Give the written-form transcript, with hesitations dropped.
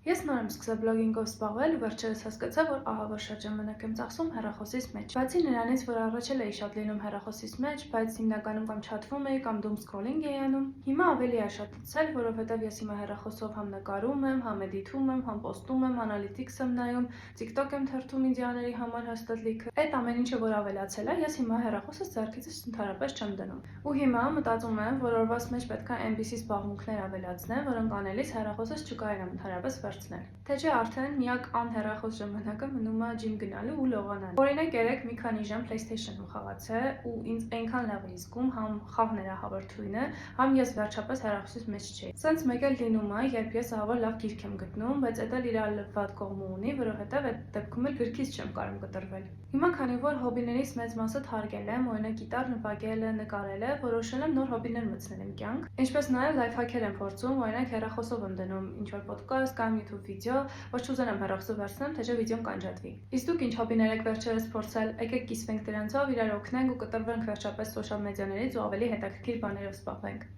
Ես նոր եմ սկսել բլոգինգով զբաղվել ու վերջերս հասկացա, որ ահավոր շատ ժամանակ եմ ծախսում հեռախոսիս մեջ։ Բացի նրանից, որ առաջ էի շատ լինում հեռախոսիս մեջ, բայց հիմնականում կամ չաթվում էի, կամ doom scrolling էի անում։ Հիմա ավելի է շատացել, որովհետև ես հիմա հեռախոսով համ նկարում եմ, համ էդիթում եմ, համ պոստում եմ, անալիթիկս եմ նայում, TikTok եմ թերթում ինդիաների համար հաստատ լիքը։ Այդ ամեն ինչը որ ավելացել է, ես հիմա հեռախոսս ձեռքիցս ընդհանրապես չեմ դնում։ Ու հիմա մտածում եմ, որ օրվաս մեջ պետք է այնպիսի զբաղմունքներ ավելացնեմ, որոնք անելիս հեռախոսս չկարողանամ ընդհանրապես վերցնել։ Թե չէ արդեն միակ անհեռախոս ժամանակը մնում է ջիմ գնալու ու լողանալու։ Օրինակ երեք մի քանի ժամ PlayStation-ում խաղացա ու ինձ այնքան լավ է զգում, համ խաղն էր հավրթույնը, համ ես վերջապես հեռախոսից մեջ չէի։ Սենց մեկ էլ լինում է, երբ ես ահավոր լավ գիրք եմ գտնում, բայց դա էլ իր լվատ կողմը ունի, որովհետև այդ դեպքում էլ գրքից չեմ կարող կտրվել։ Հիմա քանի որ հոբիներից մեծ մասը թարգել եմ, օրինակ գիտար նվագելը, նկարելը, որոշել եմ նոր հոբիներ մտցնել իմ կյանք։ Ինչպես նաև լայֆհաքեր եմ փորձում, օրինակ հեռախոսով եմ դնում ինչ-որ ոդկաստ կամ YouTube վիդեո, որ չուզենամ հեռախոսով վերցնեմ, թե չէ վիդեոն կանջատվի։ Իսկ դուք ինչ հոբիներ եք վերջերս փորձել, եկեք կիսվենք դրանցով, իրար օգնենք ու կտրվենք վերջապես սոցիալ մեդիաներից ու ավելի հետաքրքիր բաներով զբաղվենք։